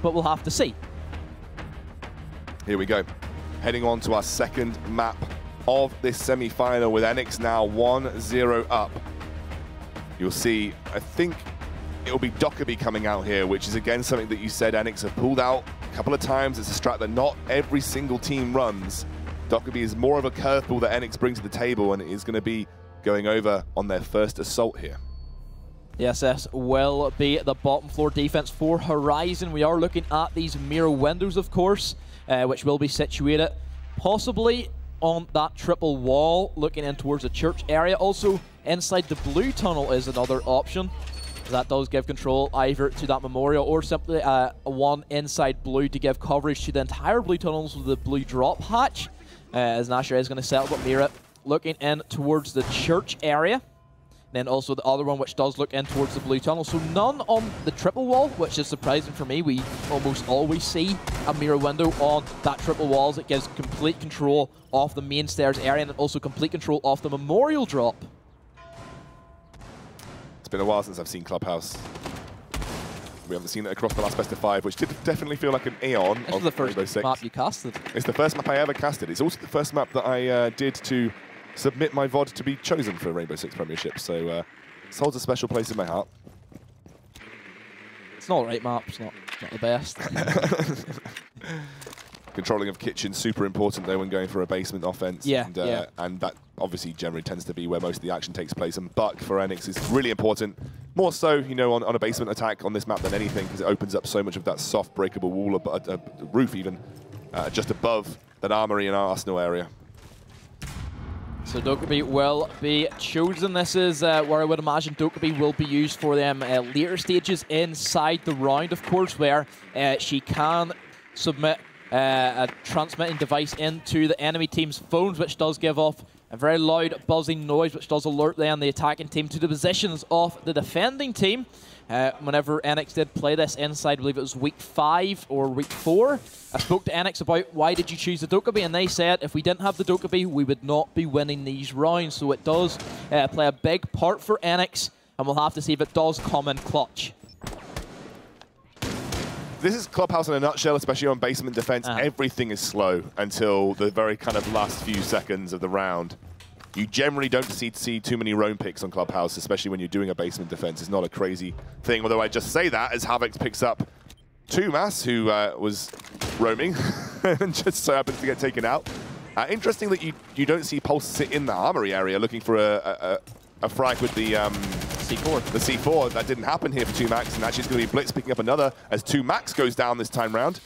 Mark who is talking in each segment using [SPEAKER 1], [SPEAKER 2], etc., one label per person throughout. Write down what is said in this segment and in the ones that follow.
[SPEAKER 1] but we'll have to see.
[SPEAKER 2] Here we go. Heading on to our second map of this semi-final with Enyx now 1-0 up. You'll see, I think it'll be Dockerby coming out here, which is again something that you said Enyx have pulled out a couple of times. It's a strat that not every single team runs. Dockerby is more of a curveball that Enyx brings to the table, and it is going to be going over on their first assault here.
[SPEAKER 1] Yes, this will be the bottom floor defense for Horizon. We are looking at these mirror windows, of course, which will be situated possibly on that triple wall looking in towards the church area. Also, inside the blue tunnel is another option. That does give control either to that memorial or simply one inside blue to give coverage to the entire blue tunnels with the blue drop hatch. As Nasher is going to settle but mirror looking in towards the church area. Then also the other one which does look in towards the blue tunnel. So none on the triple wall, which is surprising for me. We almost always see a mirror window on that triple walls. It gives complete control of the main stairs area and also complete control of the memorial drop.
[SPEAKER 2] It's been a while since I've seen Clubhouse. We haven't seen it across the last best of 5, which did definitely feel like an aeon.
[SPEAKER 1] This is the first map you casted.
[SPEAKER 2] It's the first map I ever casted. It's also the first map that I did to submit my VOD to be chosen for Rainbow Six Premiership. So this holds a special place in my heart.
[SPEAKER 1] It's not the right map. It's not the best.
[SPEAKER 2] Controlling of kitchen, super important though when going for a basement offense.
[SPEAKER 1] Yeah,
[SPEAKER 2] and that obviously generally tends to be where most of the action takes place. And Buck for Enyx is really important. More so, you know, on a basement attack on this map than anything, because it opens up so much of that soft breakable wall, roof even, just above that armory and arsenal area.
[SPEAKER 1] So Dockerby will be chosen. This is where I would imagine Dockerby will be used for them later stages inside the round, of course, where she can submit a transmitting device into the enemy team's phones, which does give off a very loud buzzing noise, which does alert then the attacking team to the positions of the defending team. Whenever Enyx did play this inside, I believe it was week 5 or week 4, I spoke to Enyx about why did you choose the Dockerby, and they said if we didn't have the Dockerby, we would not be winning these rounds. So it does play a big part for Enyx, and we'll have to see if it does come in clutch.
[SPEAKER 2] This is Clubhouse in a nutshell, especially on basement defense. Everything is slow until the very kind of last few seconds of the round. You generally don't see too many roam picks on Clubhouse, especially when you're doing a basement defense. It's not a crazy thing, although I just say that as Havix picks up Tumas, who was roaming and just so happens to get taken out. Interesting that you don't see Pulse sit in the armory area looking for a frag with the C4. The C4, that didn't happen here for 2max, and actually it's going to be Blitz picking up another as 2max goes down this time round.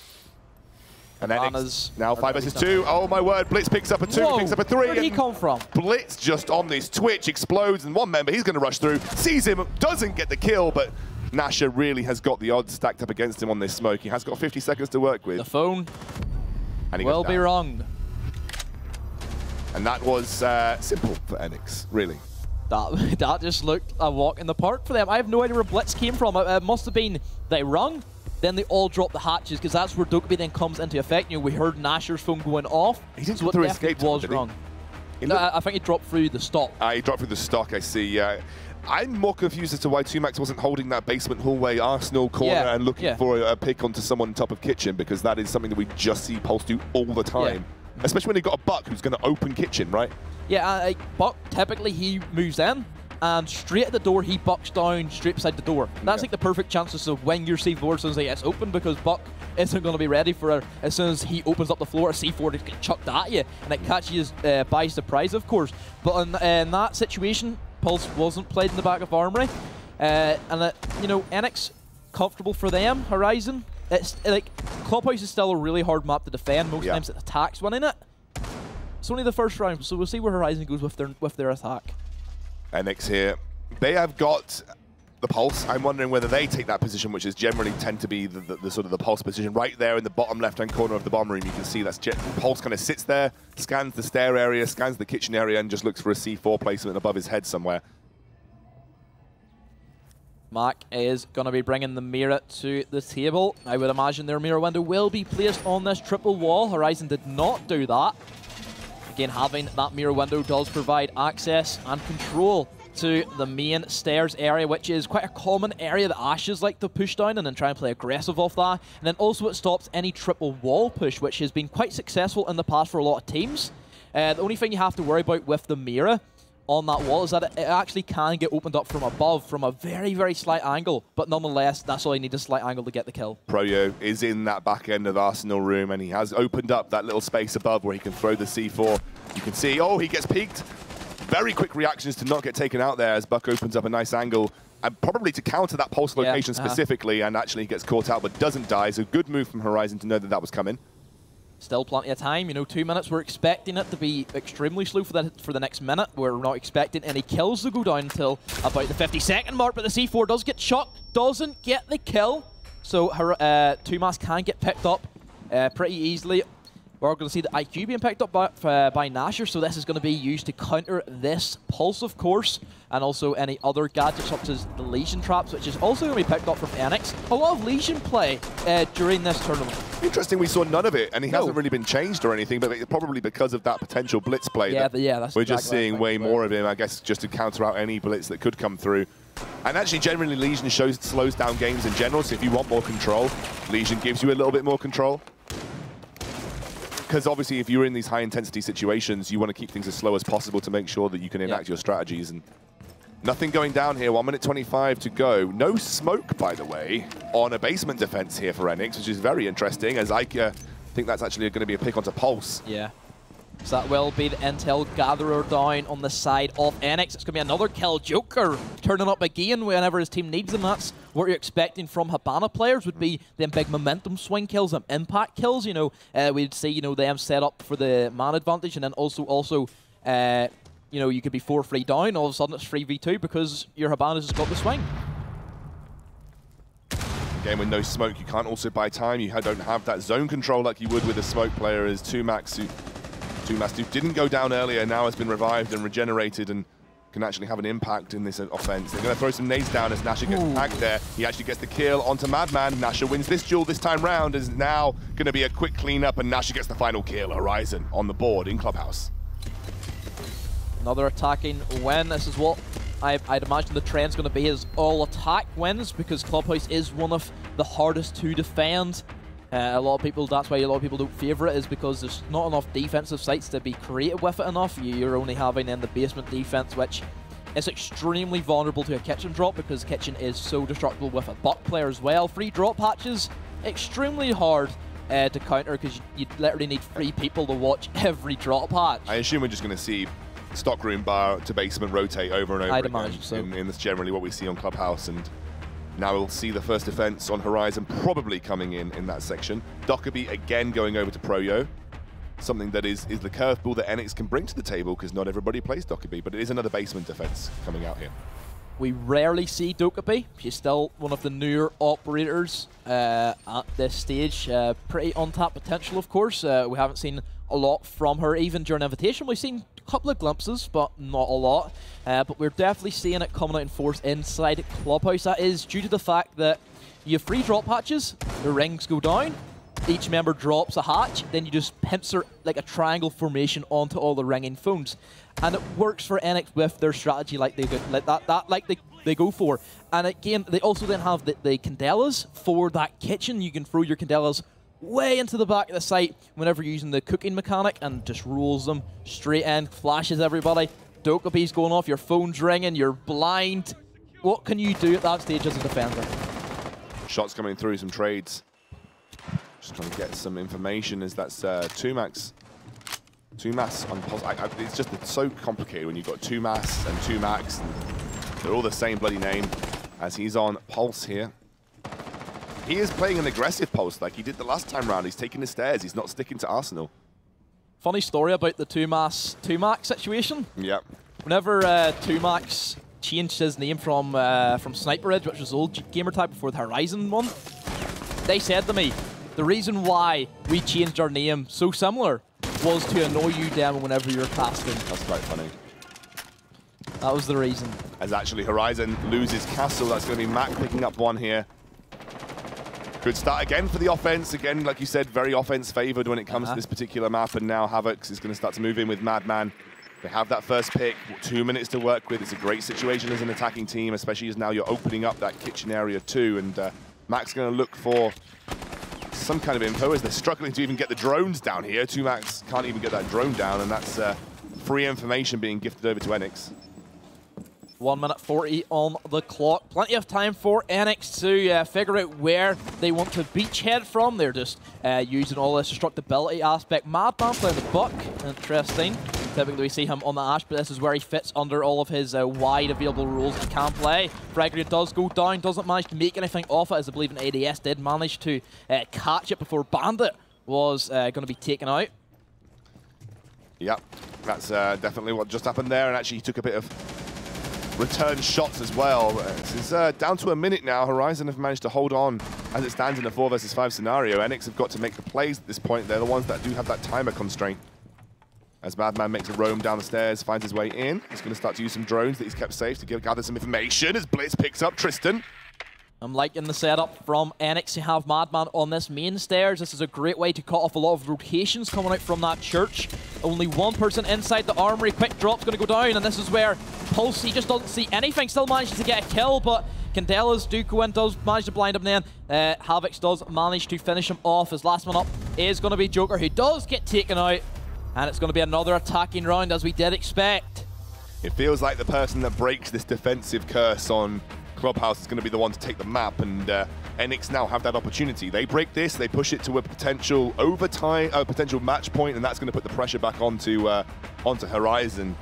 [SPEAKER 2] And then now 5 versus 2. Oh my word, Blitz picks up a 2,
[SPEAKER 1] Whoa,
[SPEAKER 2] picks up a 3.
[SPEAKER 1] Where did he come from?
[SPEAKER 2] Blitz just on this twitch explodes, and one member, he's going to rush through, sees him, doesn't get the kill, but Nasher really has got the odds stacked up against him on this smoke. He has got 50 seconds to work with.
[SPEAKER 1] The phone
[SPEAKER 2] and he
[SPEAKER 1] will be wrong.
[SPEAKER 2] And that was simple for Enyx, really.
[SPEAKER 1] That just looked a walk in the park for them. I have no idea where Blitz came from. It must have been they rung, then they all dropped the hatches, because that's where Dockerby then comes into effect. You know, we heard Nasher's phone going off.
[SPEAKER 2] He didn't
[SPEAKER 1] so
[SPEAKER 2] go through escape tunnel,
[SPEAKER 1] was wrong. I think he dropped through the stock.
[SPEAKER 2] He dropped through the stock, I see. I'm more confused as to why 2max wasn't holding that basement hallway Arsenal corner and looking for a pick onto someone on top of kitchen, because that is something that we just see Pulse do all the time. Especially when they've got a Buck who's going to open kitchen, right?
[SPEAKER 1] Yeah, Buck, typically he moves in, and straight at the door, he bucks down straight beside the door. That's like the perfect chances of when your C4 as soon as it gets open, because Buck isn't going to be ready for it as soon as he opens up the floor, a C4 to get chucked at you, and it catches you by surprise, of course. But in that situation, Pulse wasn't played in the back of Armory, and you know, Enyx, comfortable for them. Horizon, it's like Clubhouse is still a really hard map to defend. Most times it attacks winning it. It's only the first round, so we'll see where Horizon goes with their attack.
[SPEAKER 2] Enyx here, they have got the Pulse. I'm wondering whether they take that position, which is generally tend to be the sort of the Pulse position right there in the bottom left-hand corner of the bomb room. You can see that's Pulse kind of sits there, scans the stair area, scans the kitchen area, and just looks for a C4 placement above his head somewhere.
[SPEAKER 1] Mac is going to be bringing the mirror to the table. I would imagine their mirror window will be placed on this triple wall. Horizon did not do that. Again, having that mirror window does provide access and control to the main stairs area, which is quite a common area that Ashes like to push down and then try and play aggressive off that. And then also it stops any triple wall push, which has been quite successful in the past for a lot of teams. The only thing you have to worry about with the Mira on that wall is that it actually can get opened up from above from a very, very slight angle. But nonetheless, that's all you need, a slight angle to get the kill.
[SPEAKER 2] Proyo is in that back end of Arsenal room, and he has opened up that little space above where he can throw the C4. You can see, oh, he gets peeked. Very quick reactions to not get taken out there as Buck opens up a nice angle, and probably to counter that pulse location specifically, and actually he gets caught out but doesn't die. So good move from Horizon to know that that was coming.
[SPEAKER 1] Still plenty of time, you know, 2 minutes. We're expecting it to be extremely slow for the next minute. We're not expecting any kills to go down until about the 50-second mark, but the C4 does get shot, doesn't get the kill. So Tumas can get picked up pretty easily. We're going to see the IQ being picked up by Nasher, so this is going to be used to counter this pulse, of course, and also any other gadgets such as the Legion traps, which is also going to be picked up from Enyx. A lot of Legion play during this tournament.
[SPEAKER 2] Interesting, we saw none of it, and he hasn't really been changed or anything, but probably because of that potential blitz play.
[SPEAKER 1] Yeah, that's
[SPEAKER 2] we're just seeing way more of him, I guess, just to counter out any blitz that could come through. And actually, generally, Legion slows down games in general, so if you want more control, Legion gives you a little bit more control. Because obviously, if you're in these high-intensity situations, you want to keep things as slow as possible to make sure that you can enact your strategies. And nothing going down here. 1 minute 25 to go. No smoke, by the way, on a basement defense here for Enyx, which is very interesting, as I think that's actually going to be a pick onto Pulse.
[SPEAKER 1] Yeah. So that will be the intel gatherer down on the side of Enyx. It's going to be another kill. Joker turning up again whenever his team needs him. That's what you're expecting from Habana players, would be them big momentum swing kills, them impact kills. You know, we'd see, you know, them set up for the man advantage, and then also, you know, you could be 4-3 down. All of a sudden it's 3v2 because your Habana's has got the swing.
[SPEAKER 2] Again, with no smoke, you can't also buy time. You don't have that zone control like you would with a smoke player as Tumax, who didn't go down earlier, now has been revived and regenerated and can actually have an impact in this offense. They're going to throw some nades down as Nasher gets tagged there. He actually gets the kill onto Madman. Nasher wins this duel this time round. Is now going to be a quick cleanup, and Nasher gets the final kill. Horizon on the board in Clubhouse.
[SPEAKER 1] Another attacking win. This is what I'd imagine the trend's going to be, is all attack wins, because Clubhouse is one of the hardest to defend. A lot of people, that's why a lot of people don't favour it, is because there's not enough defensive sites to be creative with it enough. You're only having in the basement defense, which is extremely vulnerable to a kitchen drop, because kitchen is so destructible with a Buck player as well. Free drop patches, extremely hard to counter, because you literally need 3 people to watch every drop patch.
[SPEAKER 2] I assume we're just going to see stockroom bar to basement rotate over and over
[SPEAKER 1] I'd
[SPEAKER 2] again.
[SPEAKER 1] imagine so.
[SPEAKER 2] And that's generally what we see on Clubhouse, and now we'll see the first defense on Horizon probably coming in that section. Dockerby again going over to Proyo. Something that is the curveball that Enyx can bring to the table, because not everybody plays Dockerby, but it is another basement defense coming out here.
[SPEAKER 1] We rarely see Dokkaebi. She's still one of the newer operators at this stage. Pretty untapped potential, of course. We haven't seen a lot from her, even during Invitation. We've seen a couple of glimpses, but not a lot. But we're definitely seeing it coming out in force inside Clubhouse. That is due to the fact that you have free drop hatches, the rings go down, each member drops a hatch, then you just pincer like a triangle formation onto all the ringing phones. And it works for Enyx with their strategy like they go for. And again, they also then have the Candelas for that kitchen. You can throw your Candelas way into the back of the site whenever you're using the cooking mechanic, and just rolls them straight in, flashes everybody. Dokkaebi's going off, your phone's ringing, you're blind. What can you do at that stage as a defender?
[SPEAKER 2] Shots coming through, some trades. Just trying to get some information, as that's Tumax on Pulse. It's just so complicated when you've got Tumas and Tumax, and they're all the same bloody name, as he's on Pulse here. He is playing an aggressive Pulse like he did the last time round. He's taking the stairs. He's not sticking to Arsenal.
[SPEAKER 1] Funny story about the Tumax situation.
[SPEAKER 2] Yeah.
[SPEAKER 1] Whenever Tumax changed his name from Sniper Ridge, which was his old gamer tag before the Horizon one, they said to me, the reason why we changed our name so similar was to annoy you, Demo, whenever you were casting.
[SPEAKER 2] That's quite funny.
[SPEAKER 1] That was the reason.
[SPEAKER 2] As actually Horizon loses Castle, that's going to be Mac picking up one here. Good start again for the offense. Again, like you said, very offense favored when it comes to this particular map, and now Havoc is going to start to move in with Madman. They have that first pick, 2 minutes to work with. It's a great situation as an attacking team, especially as now you're opening up that kitchen area too. And Mac's going to look for some kind of info as they're struggling to even get the drones down here. 2max can't even get that drone down, and that's free information being gifted over to Enyx.
[SPEAKER 1] 1 minute 40 on the clock. Plenty of time for Enyx to figure out where they want to beachhead from. They're just using all this destructibility aspect. Madman playing the Buck. Interesting. Typically we see him on the Ashe, but this is where he fits under all of his wide available roles he can play. Fragment does go down, doesn't manage to make anything off it, as I believe an ADS did manage to catch it before Bandit was going to be taken out.
[SPEAKER 2] Yep, that's definitely what just happened there, and actually he took a bit of return shots as well. It's down to a minute now. Horizon have managed to hold on as it stands in a 4 versus 5 scenario. Enyx have got to make the plays at this point. They're the ones that do have that timer constraint. As Madman makes a roam down the stairs, finds his way in. He's going to start to use some drones that he's kept safe to gather some information as Blitz picks up Tristan.
[SPEAKER 1] I'm liking the setup from Enyx to have Madman on this main stairs. This is a great way to cut off a lot of rotations coming out from that church. Only one person inside the armory. Quick drop's going to go down, and this is where Pulse, he just doesn't see anything. Still manages to get a kill, but Candela's do go in, does manage to blind him then. Havix does manage to finish him off. His last one up is going to be Joker, who does get taken out. And it's going to be another attacking round, as we did expect.
[SPEAKER 2] It feels like the person that breaks this defensive curse on Clubhouse is going to be the one to take the map, and Enyx now have that opportunity. They break this, they push it to a potential overtime, potential match point, and that's going to put the pressure back onto Horizon.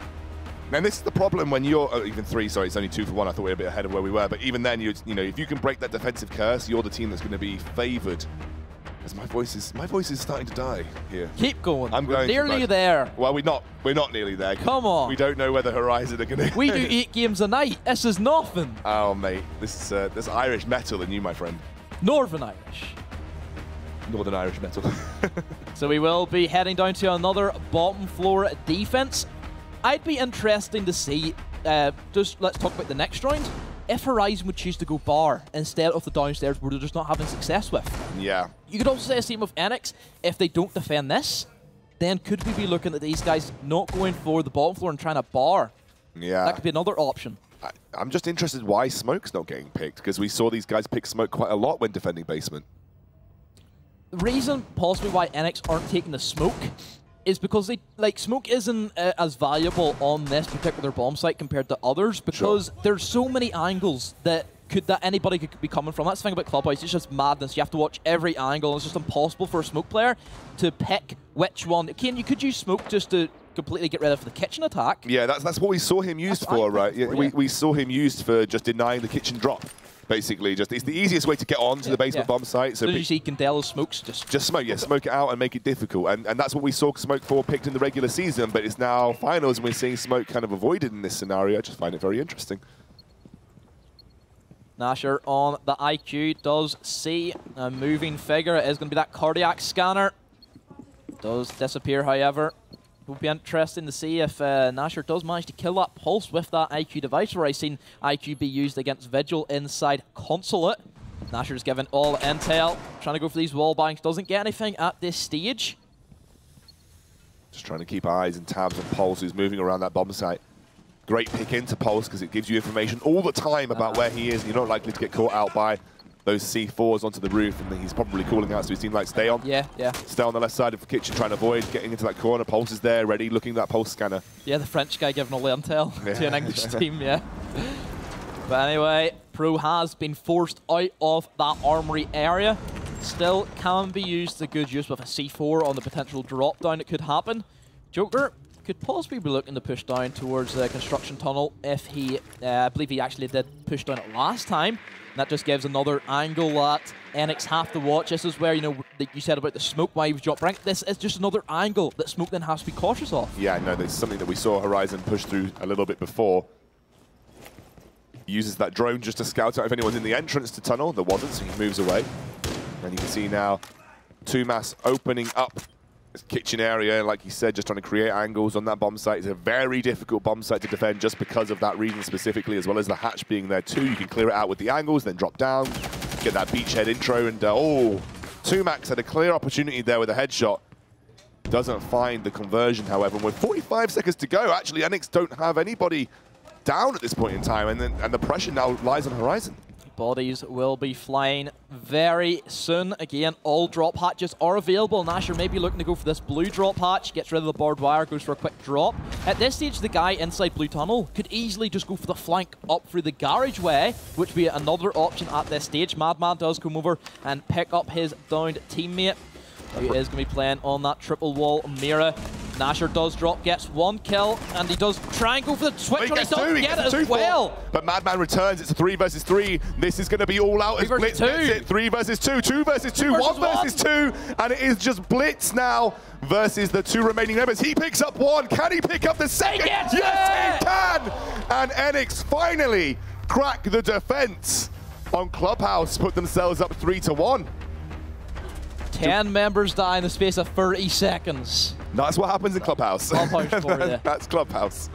[SPEAKER 2] And this is the problem when you're even 3. Sorry, it's only 2 for 1. I thought we were a bit ahead of where we were, but even then, you know, if you can break that defensive curse, you're the team that's going to be favoured. As my voice is starting to die here.
[SPEAKER 1] Keep going.
[SPEAKER 2] I'm going
[SPEAKER 1] nearly there.
[SPEAKER 2] Well, we're not nearly there.
[SPEAKER 1] Come on.
[SPEAKER 2] We don't know whether Horizon are going to.
[SPEAKER 1] We do 8 games a night. This is nothing.
[SPEAKER 2] Oh mate, this is this Irish metal in you, my friend.
[SPEAKER 1] Northern Irish.
[SPEAKER 2] Northern Irish metal.
[SPEAKER 1] So we will be heading down to another bottom floor defense. I'd be interesting to see. Just let's talk about the next round. If Horizon would choose to go bar instead of the downstairs where they're just not having success with.
[SPEAKER 2] Yeah.
[SPEAKER 1] You could also say the same with Enyx. If they don't defend this, then could we be looking at these guys not going for the bottom floor and trying to bar?
[SPEAKER 2] Yeah.
[SPEAKER 1] That could be another option.
[SPEAKER 2] I'm just interested why Smoke's not getting picked, because we saw these guys pick Smoke quite a lot when defending basement.
[SPEAKER 1] The reason possibly why Enyx aren't taking the Smoke is because they Smoke isn't as valuable on this particular bomb site compared to others, because there's so many angles that anybody could be coming from. That's the thing about Clubhouse, it's just madness. You have to watch every angle, and it's just impossible for a Smoke player to pick which one. Kane, you could use Smoke just to completely get rid of the kitchen attack.
[SPEAKER 2] Yeah, that's what we saw him used for, right? Yeah, we saw him used for just denying the kitchen drop. Basically, it's the easiest way to get onto the basement bomb site. So
[SPEAKER 1] you see Candela's smokes, just
[SPEAKER 2] smoke, smoke it out and make it difficult. And that's what we saw Smoke for picked in the regular season, but it's now finals and we're seeing Smoke kind of avoided in this scenario. I just find it very interesting.
[SPEAKER 1] Nasher on the IQ does see a moving figure. It is going to be that cardiac scanner. Does disappear, however. It will be interesting to see if Nasher does manage to kill that Pulse with that IQ device, where I've seen IQ be used against Vigil inside Consulate. Nasher's given all intel, trying to go for these wall bangs, doesn't get anything at this stage.
[SPEAKER 2] Just trying to keep eyes and tabs on Pulse, who's moving around that bomb site. Great pick into Pulse, because it gives you information all the time about where he is, and you're not likely to get caught out by those C4s onto the roof, and he's probably calling out to his team like, stay on.
[SPEAKER 1] Yeah.
[SPEAKER 2] Stay on the left side of the kitchen, trying to avoid getting into that corner. Pulse is there, ready, looking at that Pulse scanner. Yeah,
[SPEAKER 1] the French guy giving all the intel to an English team, yeah. But anyway, Pro has been forced out of that armory area. Still can be used to good use with a C4 on the potential drop down that could happen. Joker could possibly be looking to push down towards the construction tunnel if he, I believe he actually did push down it last time. And that just gives another angle that Enyx have to watch. This is where, you know, that you said about the Smoke, why he was dropped rank. This is just another angle that Smoke then has to be cautious of.
[SPEAKER 2] Yeah, no, there's something that we saw Horizon push through a little bit before. He uses that drone just to scout out if anyone's in the entrance to tunnel. There wasn't, so he moves away. And you can see now 2mass opening up this kitchen area, like you said, just trying to create angles on that bomb site. It's a very difficult bomb site to defend just because of that reason specifically, as well as the hatch being there too. You can clear it out with the angles, then drop down, get that beachhead intro, and 2max had a clear opportunity there with a headshot. doesn't find the conversion, however. And with 45 seconds to go, actually, Enyx don't have anybody down at this point in time, and the pressure now lies on Horizon.
[SPEAKER 1] Bodies will be flying very soon. Again, all drop hatches are available. Nasher may be looking to go for this blue drop hatch, gets rid of the barbed wire, goes for a quick drop. At this stage, the guy inside blue tunnel could easily just go for the flank up through the garageway, which would be another option at this stage. Madman does come over and pick up his downed teammate, who is going to be playing on that triple wall mirror. Nasher does drop, gets one kill, and he does try and go for the switch, but he doesn't get it as well.
[SPEAKER 2] But Madman returns, it's a 3 versus 3. This is going to be all out as Blitz gets it. 3 versus 2, 2 versus 2, 1 versus 2, and it is just Blitz now versus the 2 remaining members. He picks up 1, can he pick up the second? Yes, he can! And Enyx finally crack the defense on Clubhouse, put themselves up 3-1.
[SPEAKER 1] 10 members die in the space of 30 seconds.
[SPEAKER 2] That's what happens in Clubhouse.
[SPEAKER 1] Clubhouse for you.
[SPEAKER 2] That's Clubhouse.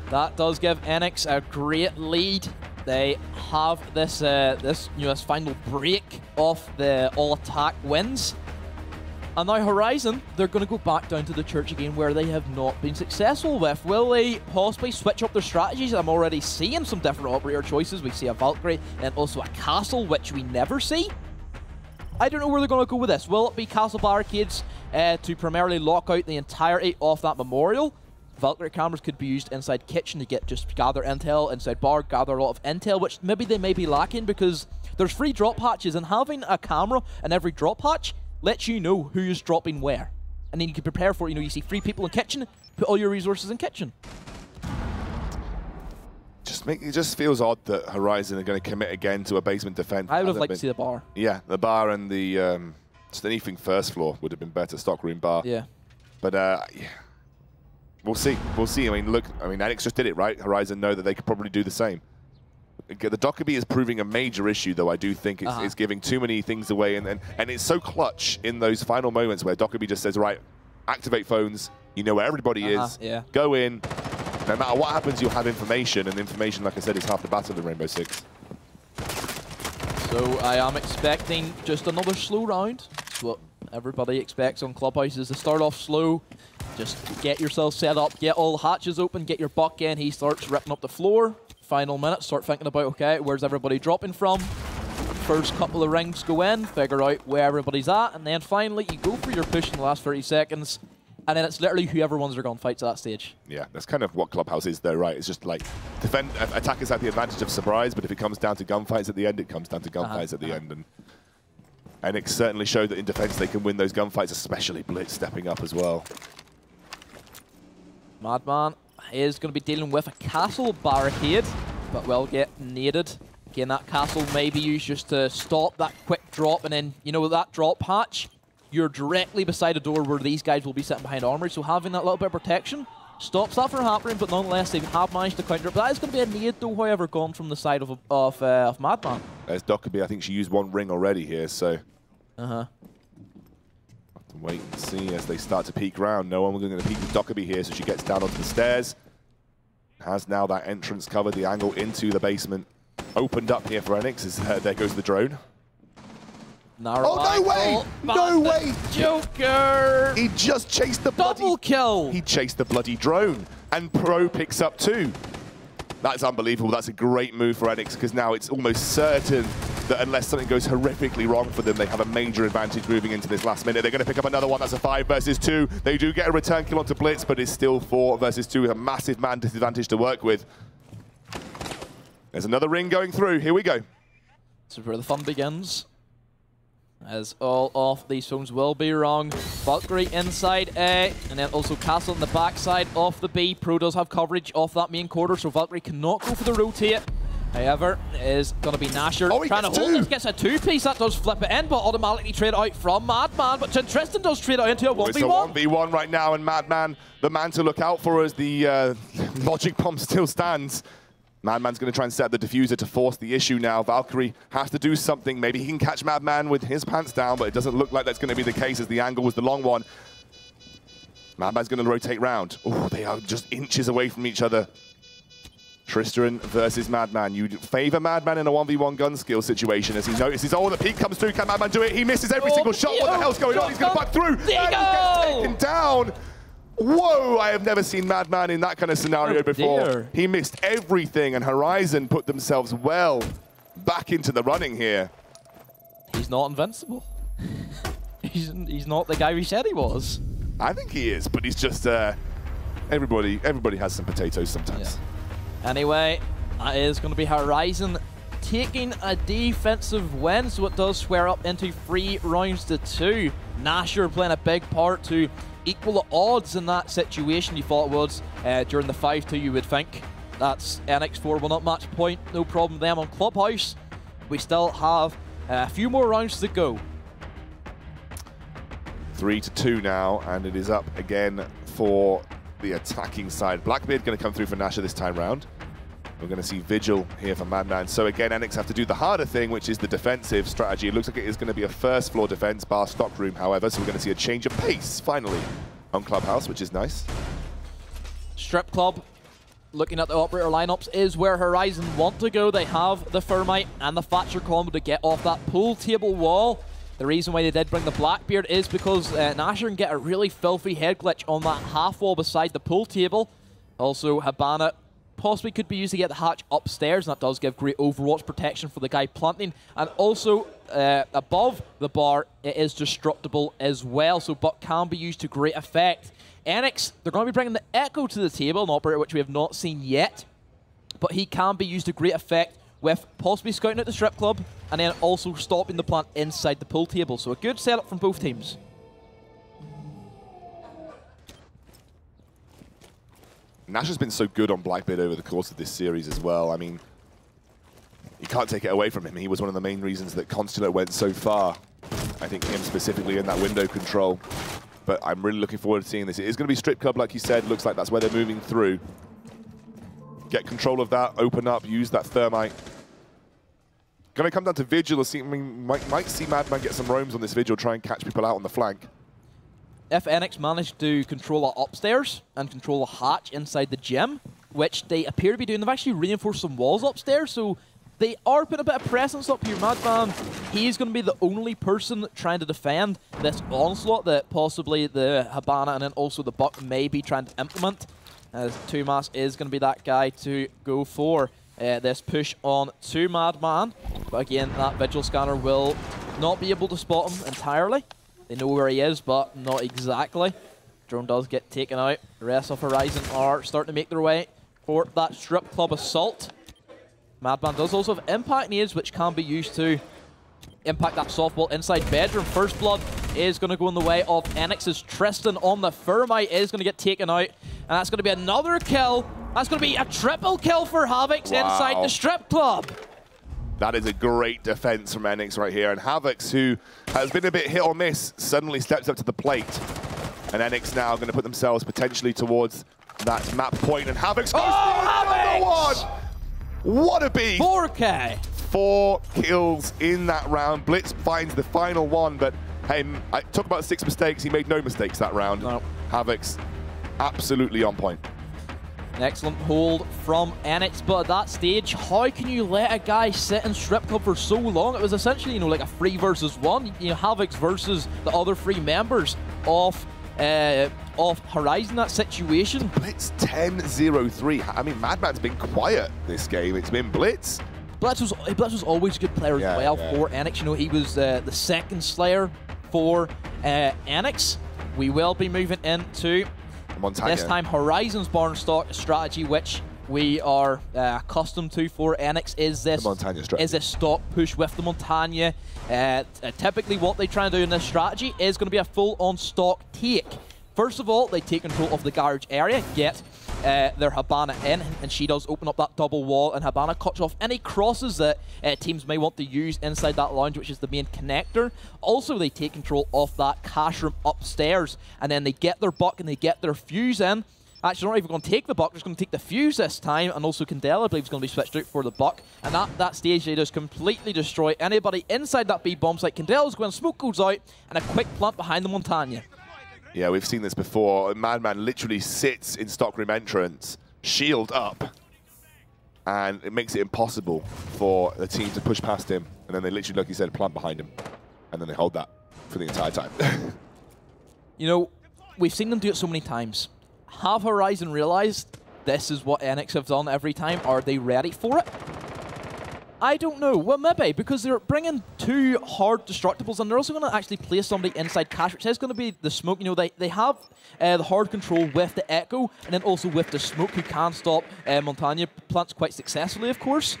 [SPEAKER 1] That does give Enyx a great lead. They have this this final break off the all-attack wins. And now Horizon, they're going to go back down to the church again where they have not been successful with. Will they possibly switch up their strategies? I'm already seeing some different operator choices. We see a Valkyrie and also a Castle, which we never see. I don't know where they're going to go with this. Will it be Castle Barricades to primarily lock out the entirety of that memorial? Valkyrie cameras could be used inside kitchen to gather intel, inside bar, gather a lot of intel, which maybe they may be lacking because there's 3 drop hatches, and having a camera in every drop hatch lets you know who is dropping where. And then you can prepare for it. You know, you see 3 people in kitchen, put all your resources in kitchen.
[SPEAKER 2] It just feels odd that Horizon are going to commit again to a basement defense.
[SPEAKER 1] I would have liked to see the bar.
[SPEAKER 2] Yeah, the bar and the just anything first floor would have been better. Stockroom bar.
[SPEAKER 1] Yeah.
[SPEAKER 2] But yeah, we'll see. We'll see. I mean, look. I mean, Enyx just did it, right? Horizon know that they could probably do the same. The Dockerby is proving a major issue, though. I do think it's giving too many things away, and it's so clutch in those final moments where Dockerby just says, right, activate phones. You know where everybody is.
[SPEAKER 1] Yeah.
[SPEAKER 2] Go in. No matter what happens, you'll have information, and information, like I said, is half the battle in Rainbow Six.
[SPEAKER 1] So I am expecting just another slow round. That's what everybody expects on Clubhouse, is to start off slow. Just get yourself set up, get all the hatches open, get your buck in. He starts ripping up the floor. Final minute, start thinking about, okay, where's everybody dropping from? First couple of rings go in, figure out where everybody's at, and then finally you go for your push in the last 30 seconds. And then it's literally whoever wins their gunfights at that stage. Yeah,
[SPEAKER 2] that's kind of what Clubhouse is though, right? It's just like, attackers have the advantage of surprise, but if it comes down to gunfights at the end, it comes down to gunfights at the end. And it certainly showed that in defense they can win those gunfights, especially Blitz stepping up as well.
[SPEAKER 1] Madman is going to be dealing with a castle barricade, but will get naded. Again, that castle may be used just to stop that quick drop, and then, you know, that drop hatch, you're directly beside a door where these guys will be sitting behind armory, so having that little bit of protection stops that from happening, but nonetheless they have managed to counter it. But that is going to be a nade though, however, gone from the side of Madman.
[SPEAKER 2] There's Dockerby, I think she used 1 ring already here, so... Have to wait and see as they start to peek round. No one was going to peek with Dockerby here, so she gets down onto the stairs. Has now that entrance covered, the angle into the basement opened up here for Enyx, as there goes the drone.
[SPEAKER 1] Oh,
[SPEAKER 2] no way! No way!
[SPEAKER 1] Joker!
[SPEAKER 2] He just chased the
[SPEAKER 1] double kill!
[SPEAKER 2] He chased the bloody drone, and Pro picks up 2. That's unbelievable. That's a great move for Enyx, because now it's almost certain that unless something goes horrifically wrong for them, they have a major advantage moving into this last minute. They're going to pick up another one. That's a 5 versus 2. They do get a return kill onto Blitz, but it's still 4 versus 2 with a massive man disadvantage to work with. There's another ring going through. Here we go.
[SPEAKER 1] This is where the fun begins, as all of these phones will be wrong. Valkyrie inside A, and then also Castle on the backside of the B. Pro does have coverage off that main quarter, so Valkyrie cannot go for the rotate. However, it is going to be Nasher trying to hold this, gets a 2-piece. That does flip it in, but automatically trade out from Madman. But Tristan does trade out into a 1v1.
[SPEAKER 2] It's a 1v1 right now, and Madman, the man to look out for as the logic bomb still stands. Madman's going to try and set the diffuser to force the issue now. Valkyrie has to do something. Maybe he can catch Madman with his pants down, but it doesn't look like that's going to be the case as the angle was the long one. Madman's going to rotate round. Oh, they are just inches away from each other. Tristan versus Madman. You favor Madman in a 1v1 gun skill situation as he notices, oh, the peek comes through. Can Madman do it? He misses every single shot. What the hell's going on? He's going to butt through. And he gets taken down. Whoa, I have never seen Madman in that kind of scenario before.
[SPEAKER 1] Dear.
[SPEAKER 2] He missed everything, and Horizon put themselves well back into the running here.
[SPEAKER 1] He's not invincible. he's not the guy we said he was.
[SPEAKER 2] I think he is, but he's just, everybody has some potatoes sometimes.
[SPEAKER 1] Yeah. Anyway, that is going to be Horizon taking a defensive win, so it does square up into 3 rounds to 2. Nasher playing a big part to equal the odds in that situation. You thought it was during the 5-2, you would think. That's Enyx 4-1 up match point. No problem them on Clubhouse. We still have a few more rounds to go.
[SPEAKER 2] 3-2 now, and it is up again for the attacking side. Blackbeard going to come through for Nasher this time round. We're going to see Vigil here for Madman. So again, Enyx have to do the harder thing, which is the defensive strategy. It looks like it is going to be a first floor defense bar stock room, however, so we're going to see a change of pace, finally, on Clubhouse, which is nice.
[SPEAKER 1] Strip Club, looking at the operator lineups, is where Horizon want to go. They have the Thermite and the Thatcher combo to get off that pool table wall. The reason why they did bring the Blackbeard is because Nasher can get a really filthy head glitch on that half wall beside the pool table. Also, Habana possibly could be used to get the hatch upstairs, and that does give great Overwatch protection for the guy planting. And also, above the bar, it is destructible as well, so Buck can be used to great effect. Enyx, they're going to be bringing the Echo to the table, an operator which we have not seen yet, but he can be used to great effect with possibly scouting out the Strip Club and then also stopping the plant inside the pool table. So a good setup from both teams.
[SPEAKER 2] Nash has been so good on Blackbeard over the course of this series as well. I mean, you can't take it away from him. He was one of the main reasons that Constellar went so far. I think him specifically in that window control. But I'm really looking forward to seeing this. It is going to be Strip Club, like you said. Looks like that's where they're moving through. Get control of that, open up, use that Thermite. Going to come down to Vigil. Might see Madman get some roams on this Vigil, try and catch people out on the flank.
[SPEAKER 1] If Enyx managed to control it upstairs and control a hatch inside the gym, which they appear to be doing, they've actually reinforced some walls upstairs, so they are putting a bit of presence up here. Madman, he's going to be the only person trying to defend this onslaught that possibly the Habana and then also the Buck may be trying to implement, as Tumas is going to be that guy to go for this push on to Madman. But again, that Vigil scanner will not be able to spot him entirely. They know where he is, but not exactly. Drone does get taken out. The rest of Horizon are starting to make their way for that Strip Club assault. Madman does also have impact needs, which can be used to impact that softball inside bedroom. First Blood is going to go in the way of Enyx's Tristan on the Thermite, is going to get taken out. And that's going to be another kill. That's going to be a triple kill for Havocs inside the Strip Club.
[SPEAKER 2] That is a great defense from Enyx right here. And Havocs, who has been a bit hit or miss, suddenly steps up to the plate. And Enyx now going to put themselves potentially towards that map point. And Havocs goes for another one! What a beat!
[SPEAKER 1] 4K!
[SPEAKER 2] 4 kills in that round. Blitz finds the final one, but hey, I talk about 6 mistakes. He made no mistakes that round.
[SPEAKER 1] No.
[SPEAKER 2] Havocs absolutely on point.
[SPEAKER 1] Excellent hold from Enyx, but at that stage, how can you let a guy sit in Strip Club for so long? It was essentially, like a 3 versus 1. Havocs versus the other 3 members of Horizon, that situation.
[SPEAKER 2] Blitz 10-0-3. I mean, Madman's been quiet this game. It's been Blitz.
[SPEAKER 1] Blitz was always a good player as well for Enyx. He was the second Slayer for Enyx. We will be moving into
[SPEAKER 2] Montagna.
[SPEAKER 1] This time Horizon's barn stock strategy, which we are accustomed to for Enyx, is this stock push with the Montagna. Typically what they try and do in this strategy is going to be a full-on stock take. First of all, they take control of the garage area, get their Habana in, and she does open up that double wall, and Habana cuts off any crosses that teams may want to use inside that lounge, which is the main connector. Also, they take control of that cash room upstairs, and then they get their Buck and they get their Fuse in. Actually, they're not even going to take the Buck, they're just going to take the Fuse this time, and also Candela, I believe, is going to be switched out for the Buck. And at that stage, they just completely destroy anybody inside that B-bomb site. Candela's going, smoke goes out, and a quick plant behind the Montagna.
[SPEAKER 2] Yeah, we've seen this before. Madman literally sits in stockroom entrance, shield up, and it makes it impossible for the team to push past him. And then they literally, like you said, plant behind him. And then they hold that for the entire time.
[SPEAKER 1] You know, we've seen them do it so many times. Have Horizon realized this is what Enyx have done every time? Are they ready for it? I don't know. Well, maybe, because they're bringing 2 hard destructibles, and they're also going to actually place somebody inside cash, which is going to be the smoke. You know, they have the hard control with the Echo, and then also with the smoke, who can stop Montagne plants quite successfully, of course.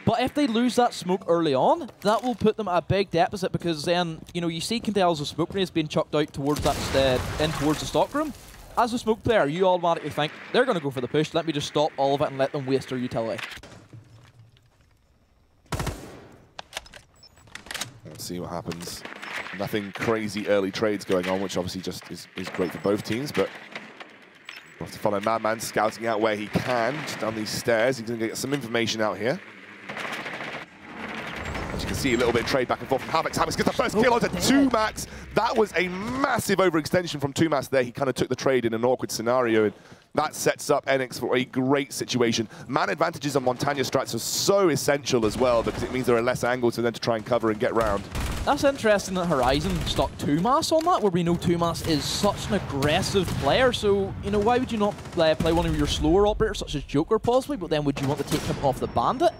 [SPEAKER 1] But if they lose that smoke early on, that will put them at a big deficit, because then, you know, you see Candela's smoke grenades being chucked out towards that in towards the stockroom. As a smoke player, you automatically think, they're going to go for the push, let me just stop all of it and let them waste their utility.
[SPEAKER 2] Let's see what happens. Nothing crazy early trades going on, which obviously just is great for both teams, but we'll have to follow Madman scouting out where he can, just down these stairs. He's going to get some information out here. As you can see, a little bit of trade back and forth from Havix. Havix gets the first kill onto 2max. That was a massive overextension from 2max there. He kind of took the trade in an awkward scenario, and that sets up Enyx for a great situation. Man advantages on Montagne strats are so essential as well, because it means there are less angles for them to try and cover and get round.
[SPEAKER 1] That's interesting that Horizon stuck 2max on that, where we know 2max is such an aggressive player. So, you know, why would you not play one of your slower operators, such as Joker possibly, but then would you want to take him off the Bandit?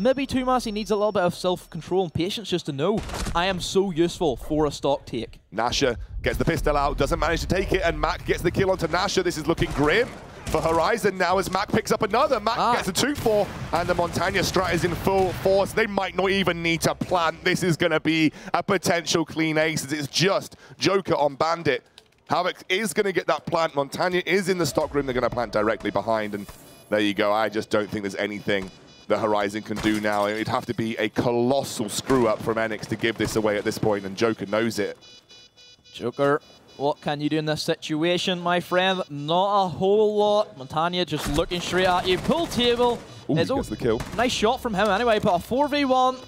[SPEAKER 1] Maybe 2max, he needs a little bit of self-control and patience just to know, I am so useful for a stock take.
[SPEAKER 2] Nasha gets the pistol out, doesn't manage to take it, and Mac gets the kill onto Nasha. This is looking grim for Horizon now as Mac picks up another. Mac gets a 2-4, and the Montagne strat is in full force. They might not even need to plant. This is going to be a potential clean ace, as it's just Joker on Bandit. Havoc is going to get that plant. Montagne is in the stock room. They're going to plant directly behind, and there you go. I just don't think there's anything that Horizon can do now. It'd have to be a colossal screw-up from Enyx to give this away at this point, and Joker knows it.
[SPEAKER 1] Joker, what can you do in this situation, my friend? Not a whole lot. Montagne just looking straight at you. Pull table.
[SPEAKER 2] Ooh, he gets the kill.
[SPEAKER 1] Nice shot from him anyway, but a 4v1.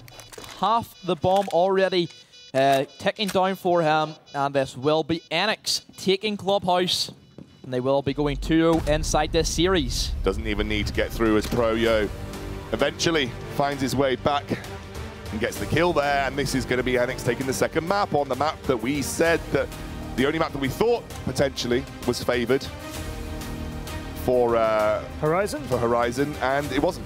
[SPEAKER 1] Half the bomb already ticking down for him, and this will be Enyx taking Clubhouse, and they will be going 2-0 inside this series.
[SPEAKER 2] Doesn't even need to get through as Pro-Yo. Eventually finds his way back and gets the kill there, and this is going to be Enyx taking the second map on the map that we said that the only map that we thought potentially was favoured for
[SPEAKER 3] Horizon,
[SPEAKER 2] and it wasn't.